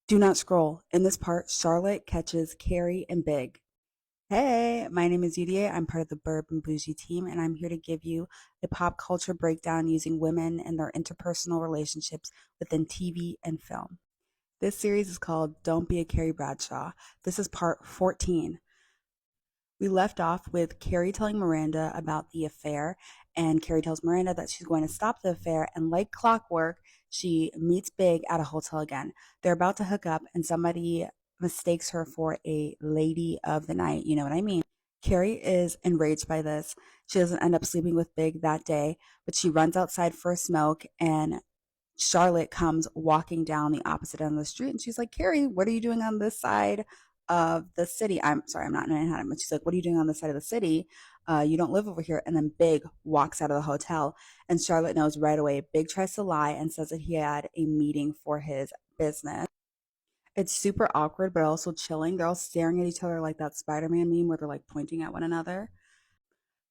Do not scroll. In this part, Charlotte catches Carrie and Big. Hey, my name is UDA. I'm part of the Burb and Bougie team, and I'm here to give you a pop culture breakdown using women and their interpersonal relationships within TV and film. This series is called Don't Be a Carrie Bradshaw. This is part 14. We left off with Carrie telling Miranda about the affair, and Carrie tells Miranda that she's going to stop the affair, and like clockwork, she meets Big at a hotel again. They're about to hook up, and somebody mistakes her for a lady of the night. You know what I mean? Carrie is enraged by this. She doesn't end up sleeping with Big that day, but she runs outside for a smoke, and Charlotte comes walking down the opposite end of the street and she's like, Carrie, what are you doing on this side of the city? I'm sorry, I'm not in Manhattan, but she's like, what are you doing on this side of the city? You don't live over here. And then Big walks out of the hotel and Charlotte knows right away. Big tries to lie and says that he had a meeting for his business. It's super awkward, but also chilling. They're all staring at each other like that Spider-Man meme where they're like pointing at one another.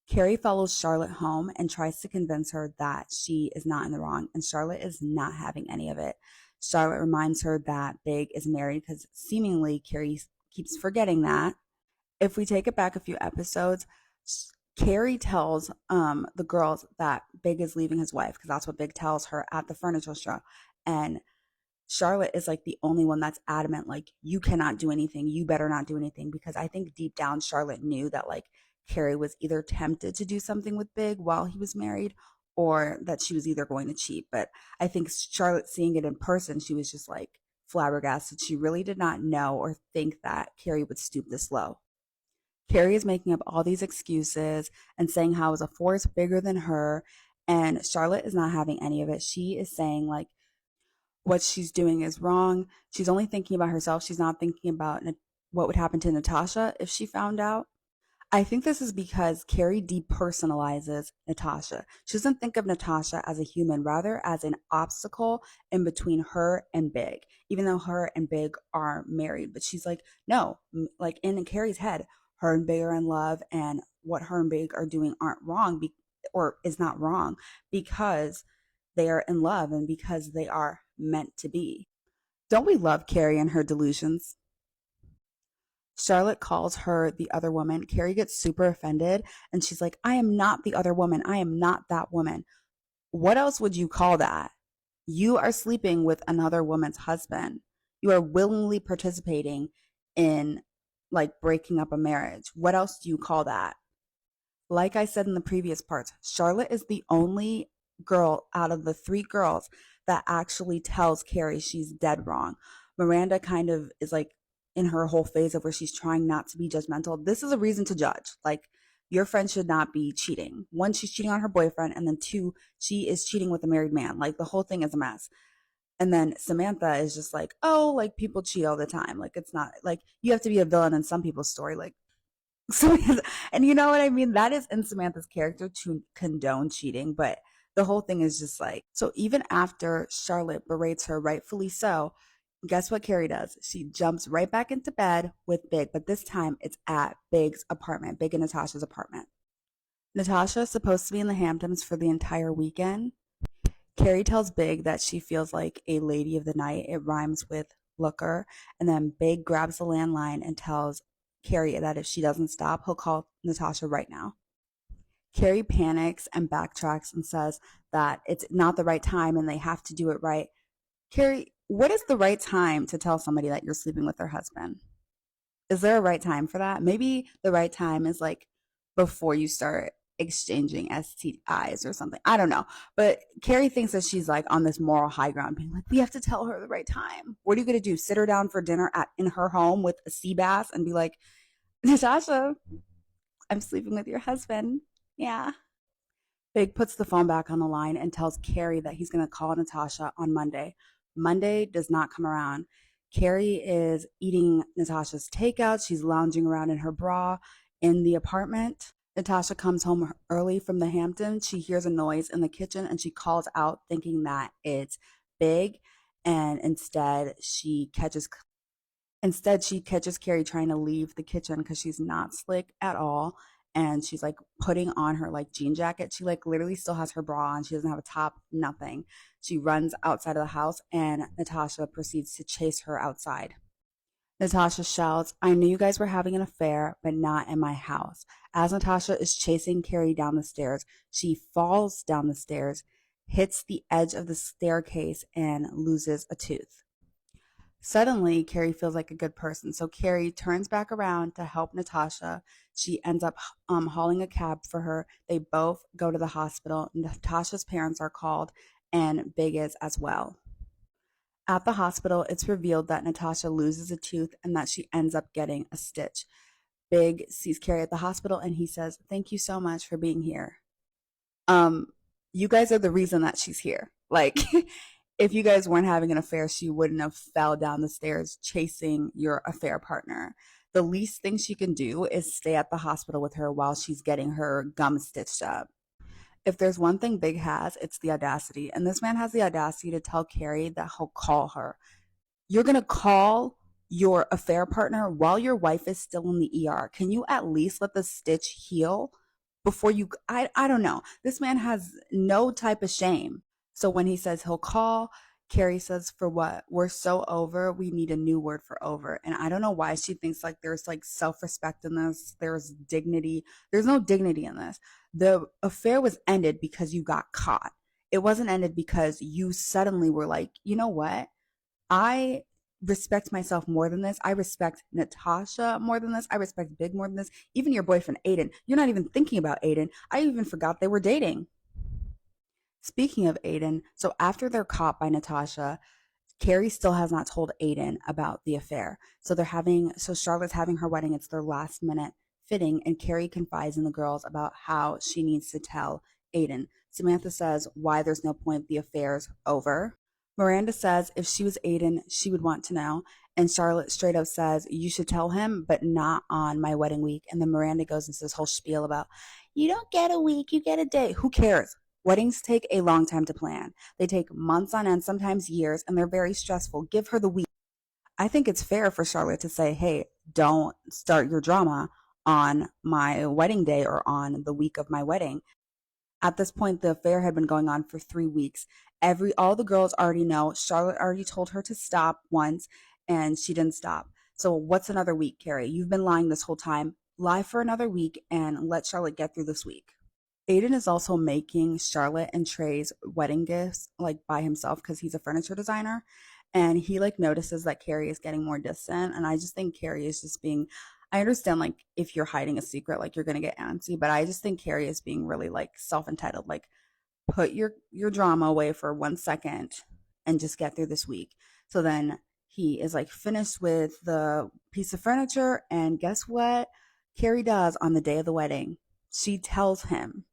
Carrie follows Charlotte home and tries to convince her that she is not in the wrong, and Charlotte is not having any of it. Charlotte reminds her that Big is married because seemingly Carrie keeps forgetting that. If we take it back a few episodes, Carrie tells the girls that Big is leaving his wife because that's what Big tells her at the furniture show. And Charlotte is like the only one that's adamant, like, you cannot do anything. You better not do anything. Because I think deep down, Charlotte knew that, like, Carrie was either tempted to do something with Big while he was married or that she was either going to cheat. But I think Charlotte seeing it in person, she was just like flabbergasted. She really did not know or think that Carrie would stoop this low. Carrie is making up all these excuses and saying how it was a force bigger than her. And Charlotte is not having any of it. She is saying, like, what she's doing is wrong. She's only thinking about herself. She's not thinking about what would happen to Natasha if she found out. I think this is because Carrie depersonalizes Natasha. She doesn't think of Natasha as a human, rather as an obstacle in between her and Big, even though her and Big are married. But she's like, no, like in Carrie's head, her and Big are in love, and what her and Big are doing aren't wrong, or is not wrong because they are in love and because they are meant to be. Don't we love Carrie and her delusions? Charlotte calls her the other woman. Carrie gets super offended and she's like, I am not the other woman. I am not that woman. What else would you call that? You are sleeping with another woman's husband. You are willingly participating in like breaking up a marriage. What else do you call that? Like I said in the previous parts, Charlotte is the only girl out of the three girls that actually tells Carrie she's dead wrong. Miranda kind of is like in her whole phase of where she's trying not to be judgmental. This is a reason to judge. Like, your friend should not be cheating. One, she's cheating on her boyfriend, and then two, she is cheating with a married man. Like, the whole thing is a mess. And then Samantha is just like, oh, like people cheat all the time. Like, it's not like you have to be a villain in some people's story. Like, Samantha, and you know what I mean? That is in Samantha's character to condone cheating, but the whole thing is just like, so even after Charlotte berates her, rightfully so, guess what Carrie does? She jumps right back into bed with Big, but this time it's at Big's apartment, Big and Natasha's apartment. Natasha is supposed to be in the Hamptons for the entire weekend. Carrie tells Big that she feels like a lady of the night. It rhymes with looker. And then Big grabs the landline and tells Carrie that if she doesn't stop, he'll call Natasha right now. Carrie panics and backtracks and says that it's not the right time and they have to do it right. Carrie, what is the right time to tell somebody that you're sleeping with their husband? Is there a right time for that? Maybe the right time is like before you start exchanging STIs or something. I don't know. But Carrie thinks that she's like on this moral high ground, being like, we have to tell her the right time. What are you going to do? Sit her down for dinner in her home with a sea bass and be like, Natasha, I'm sleeping with your husband. Yeah. Big puts the phone back on the line and tells Carrie that he's going to call Natasha on Monday. Monday does not come around. Carrie is eating Natasha's takeout. She's lounging around in her bra in the apartment. Natasha comes home early from the Hamptons. She hears a noise in the kitchen and she calls out thinking that it's Big. And instead she catches Carrie trying to leave the kitchen because she's not slick at all. and she's like putting on her like jean jacket. She like literally still has her bra on. She doesn't have a top, nothing. She runs outside of the house and Natasha proceeds to chase her outside. Natasha shouts, I knew you guys were having an affair, but not in my house. As Natasha is chasing Carrie down the stairs, she falls down the stairs, hits the edge of the staircase, and loses a tooth. Suddenly, Carrie feels like a good person. So Carrie turns back around to help Natasha. She ends up hauling a cab for her. They both go to the hospital. Natasha's parents are called, and Big is as well. At the hospital, it's revealed that Natasha loses a tooth and that she ends up getting a stitch. Big sees Carrie at the hospital and he says, Thank you so much for being here. Um, you guys are the reason that she's here. Like, if you guys weren't having an affair, she wouldn't have fell down the stairs chasing your affair partner. The least thing she can do is stay at the hospital with her while she's getting her gum stitched up. If there's one thing Big has, it's the audacity. And this man has the audacity to tell Carrie that he'll call her. You're going to call your affair partner while your wife is still in the ER. Can you at least let the stitch heal before you? I don't know. This man has no type of shame. So when he says he'll call, Carrie says, For what? We're so over. We need a new word for over. And I don't know why she thinks like there's like self respect in this. There's dignity. There's no dignity in this. The affair was ended because you got caught. It wasn't ended because you suddenly were like, you know what? I respect myself more than this. I respect Natasha more than this. I respect Big more than this. Even your boyfriend, Aiden. You're not even thinking about Aiden. I even forgot they were dating. Speaking of Aiden, so after they're caught by Natasha, Carrie still has not told Aiden about the affair. So Charlotte's having her wedding. It's their last minute fitting, and Carrie confides in the girls about how she needs to tell Aiden. Samantha says why there's no point, the affair's over. Miranda says if she was Aiden, she would want to know. And Charlotte straight up says, You should tell him, but not on my wedding week. And then Miranda goes into this whole spiel about, You don't get a week, you get a day. Who cares? Weddings take a long time to plan. They take months on end, sometimes years, and they're very stressful. Give her the week. I think it's fair for Charlotte to say, Hey, don't start your drama on my wedding day or on the week of my wedding. At this point, the affair had been going on for 3 weeks. All the girls already know. Charlotte already told her to stop once, and she didn't stop. So what's another week, Carrie? You've been lying this whole time. Lie for another week and let Charlotte get through this week. Aiden is also making Charlotte and Trey's wedding gifts like by himself because he's a furniture designer, and he like notices that Carrie is getting more distant. And I just think Carrie is just being. I understand like if you're hiding a secret, like you're gonna get antsy, but I just think Carrie is being really like self entitled. Like put your drama away for 1 second and just get through this week. So then he is like finished with the piece of furniture, and guess what? Carrie does on the day of the wedding. She tells him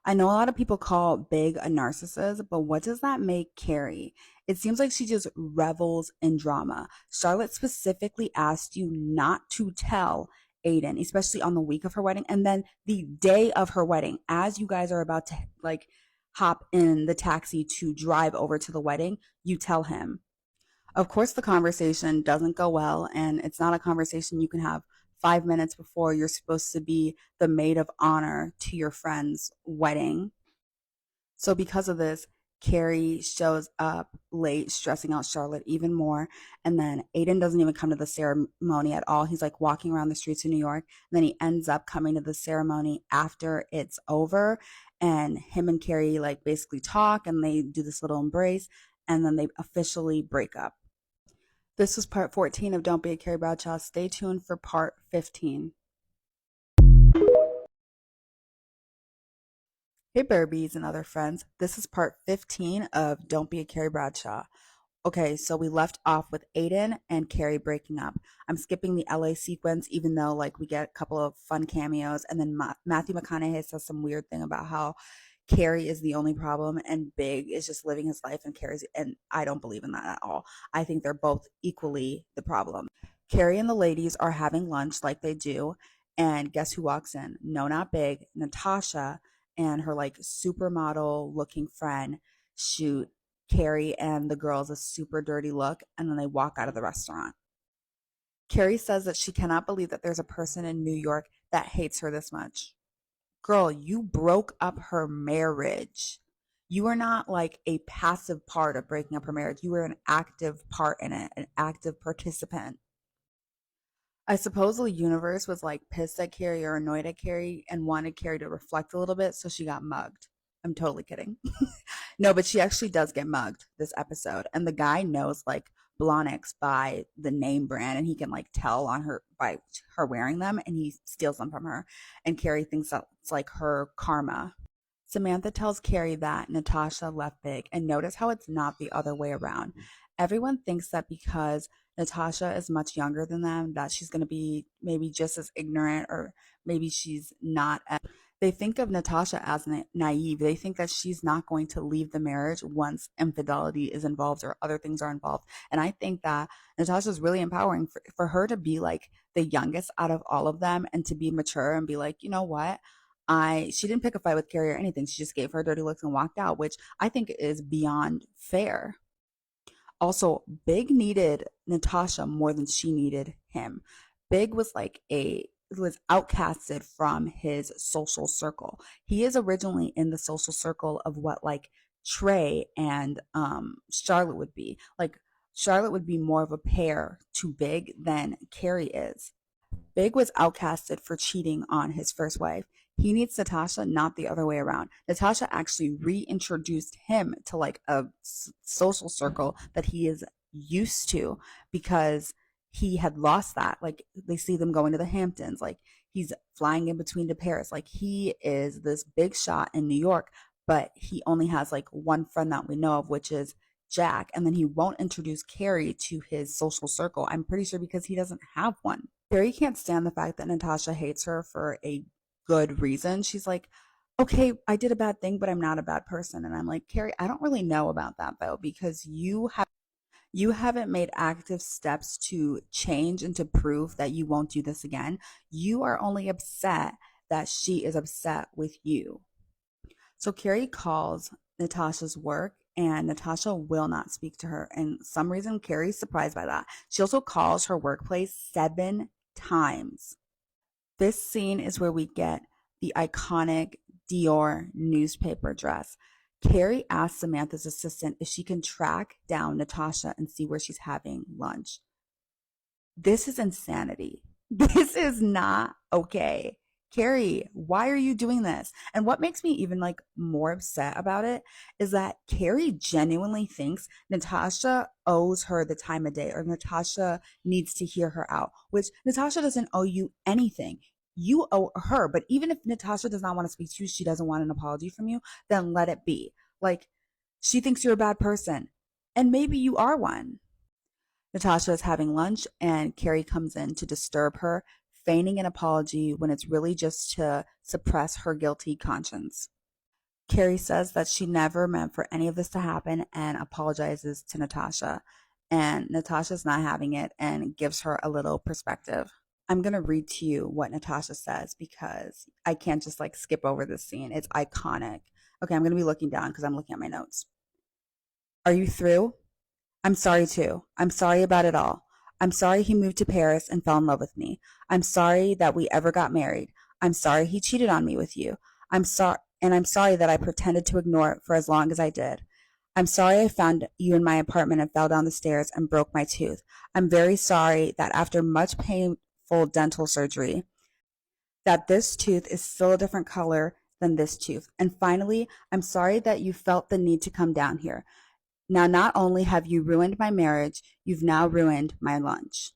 I know a lot of people call Big a narcissist, but what does that make Carrie? It seems like she just revels in drama. Charlotte specifically asked you not to tell Aiden, especially on the week of her wedding, and then the day of her wedding, as you guys are about to like hop in the taxi to drive over to the wedding, you tell him. Of course, the conversation doesn't go well, and it's not a conversation you can have 5 minutes before you're supposed to be the maid of honor to your friend's wedding. So, because of this, Carrie shows up late, stressing out Charlotte even more. And then Aiden doesn't even come to the ceremony at all. He's like walking around the streets of New York. And then he ends up coming to the ceremony after it's over. And him and Carrie like basically talk and they do this little embrace. And then they officially break up. This was part 14 of Don't Be a Carrie Bradshaw. Stay tuned for part 15. Hey, Burbies and other friends. This is part 15 of Don't Be a Carrie Bradshaw. Okay, so we left off with Aiden and Carrie breaking up. I'm skipping the LA sequence, even though like we get a couple of fun cameos, and then Matthew McConaughey says some weird thing about how Carrie is the only problem and Big is just living his life, and and I don't believe in that at all. I think they're both equally the problem. Carrie and the ladies are having lunch like they do, and guess who walks in? No, not Big. Natasha and her like supermodel looking friend shoot Carrie and the girls a super dirty look, and then they walk out of the restaurant. Carrie says that she cannot believe that there's a person in New York that hates her this much. Girl, you broke up her marriage. You are not like a passive part of breaking up her marriage. You were an active part in it, an active participant. I suppose the universe was like pissed at Carrie or annoyed at Carrie and wanted Carrie to reflect a little bit, so she got mugged. I'm totally kidding. No, but she actually does get mugged this episode. And the guy knows like Blonix by the name brand and he can like tell on her by her wearing them and he steals them from her. And Carrie thinks that's like her karma. Samantha tells Carrie that Natasha left big, and notice how it's not the other way around. Everyone thinks that because Natasha is much younger than them, that she's going to be maybe just as ignorant or maybe she's not. They think of Natasha as naive. They think that she's not going to leave the marriage once infidelity is involved or other things are involved. And I think that Natasha is really empowering for her to be like the youngest out of all of them and to be mature and be like, you know what? She didn't pick a fight with Carrie or anything. She just gave her dirty looks and walked out, which I think is beyond fair. Also, Big needed Natasha more than she needed him. Big was like was outcasted from his social circle. He is originally in the social circle of what like Trey and Charlotte would be. Like Charlotte would be more of a pair to Big than Carrie is. Big was outcasted for cheating on his first wife. He needs Natasha, not the other way around. Natasha actually reintroduced him to like a social circle that he is used to because he had lost that. Like they see them going to the Hamptons, like he's flying in between to Paris. Like he is this big shot in New York, but he only has like one friend that we know of, which is Jack. And then he won't introduce Carrie to his social circle. I'm pretty sure because he doesn't have one. Carrie can't stand the fact that Natasha hates her for a good reason. She's like, okay, I did a bad thing, but I'm not a bad person. And I'm like, Carrie, I don't really know about that though, because you haven't made active steps to change and to prove that you won't do this again. You are only upset that she is upset with you. So Carrie calls Natasha's work and Natasha will not speak to her. And some reason Carrie's surprised by that. She also calls her workplace 7 times. This scene is where we get the iconic Dior newspaper dress. Carrie asks Samantha's assistant if she can track down Natasha and see where she's having lunch. This is insanity. This is not okay. Carrie, why are you doing this? And what makes me even like more upset about it is that Carrie genuinely thinks Natasha owes her the time of day or Natasha needs to hear her out, which Natasha doesn't owe you anything. You owe her. But even if Natasha does not want to speak to you, she doesn't want an apology from you, then let it be. Like, she thinks you're a bad person. And maybe you are one. Natasha is having lunch and Carrie comes in to disturb her, feigning an apology when it's really just to suppress her guilty conscience. Carrie says that she never meant for any of this to happen and apologizes to Natasha. And Natasha's not having it and gives her a little perspective. I'm going to read to you what Natasha says because I can't just like skip over this scene. It's iconic. Okay, I'm going to be looking down because I'm looking at my notes. Are you through? I'm sorry too. I'm sorry about it all. I'm sorry he moved to Paris and fell in love with me. I'm sorry that we ever got married. I'm sorry he cheated on me with you. I'm sorry that I pretended to ignore it for as long as I did. I'm sorry I found you in my apartment and fell down the stairs and broke my tooth. I'm very sorry that after much painful dental surgery, that this tooth is still a different color than this tooth. And finally, I'm sorry that you felt the need to come down here. Now, not only have you ruined my marriage, you've now ruined my lunch.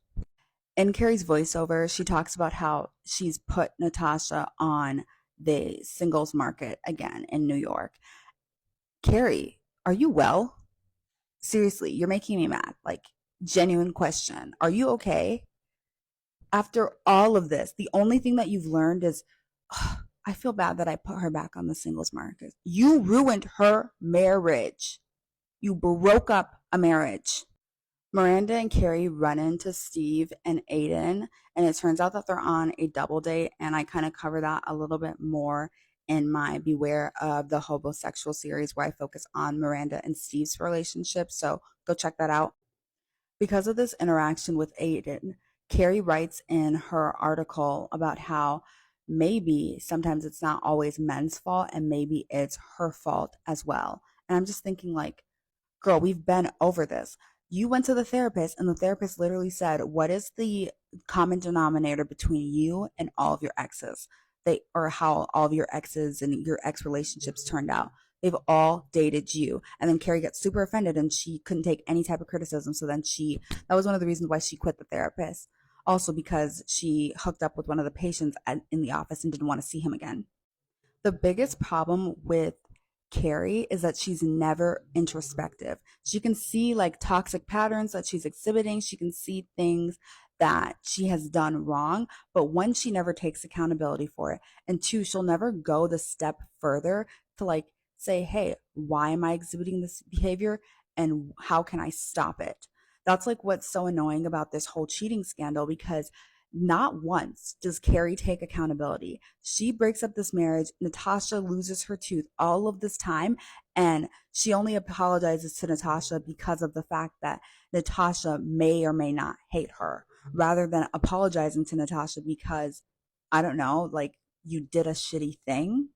In Carrie's voiceover, she talks about how she's put Natasha on the singles market again in New York. Carrie, are you well? Seriously, you're making me mad. Like, genuine question. Are you okay? After all of this, the only thing that you've learned is, oh, I feel bad that I put her back on the singles market. You ruined her marriage. You broke up a marriage. Miranda and Carrie run into Steve and Aiden, and it turns out that they're on a double date, and I kind of cover that a little bit more in my Beware of the Homosexual series where I focus on Miranda and Steve's relationship, so go check that out. Because of this interaction with Aiden, Carrie writes in her article about how maybe sometimes it's not always men's fault and maybe it's her fault as well. And I'm just thinking, like, girl, we've been over this. You went to the therapist, and the therapist literally said, what is the common denominator between you and all of your exes? Or how all of your exes and your ex relationships turned out. They've all dated you. And then Carrie got super offended and she couldn't take any type of criticism. So then that was one of the reasons why she quit the therapist. Also because she hooked up with one of the patients in the office and didn't want to see him again. The biggest problem with Carrie is that she's never introspective. She can see like toxic patterns that she's exhibiting. She can see things that she has done wrong, but one, she never takes accountability for it. And two, she'll never go the step further to like say, hey, why am I exhibiting this behavior and how can I stop it? That's like what's so annoying about this whole cheating scandal because not once does Carrie take accountability. She breaks up this marriage. Natasha loses her tooth all of this time. And she only apologizes to Natasha because of the fact that Natasha may or may not hate her, rather than apologizing to Natasha because, I don't know, like you did a shitty thing.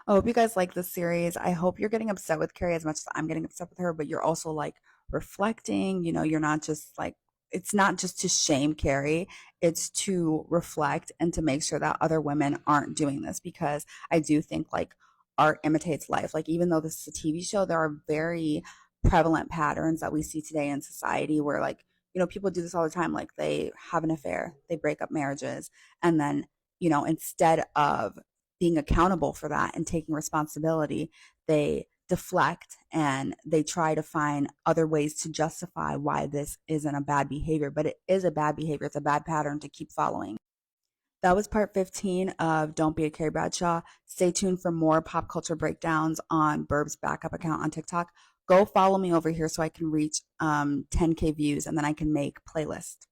I hope you guys like this series. I hope you're getting upset with Carrie as much as I'm getting upset with her, but you're also like reflecting. You're not just like, it's not just to shame Carrie, it's to reflect and to make sure that other women aren't doing this because I do think like art imitates life. Like, even though this is a TV show, there are very prevalent patterns that we see today in society where, like, people do this all the time. Like, they have an affair, they break up marriages, and then, instead of being accountable for that and taking responsibility, they deflect and they try to find other ways to justify why this isn't a bad behavior, but it is a bad behavior. It's a bad pattern to keep following. That was part 15 of Don't Be a Carrie Bradshaw. Stay tuned for more pop culture breakdowns on Burb's backup account on TikTok. Go follow me over here so I can reach 10K views and then I can make playlists.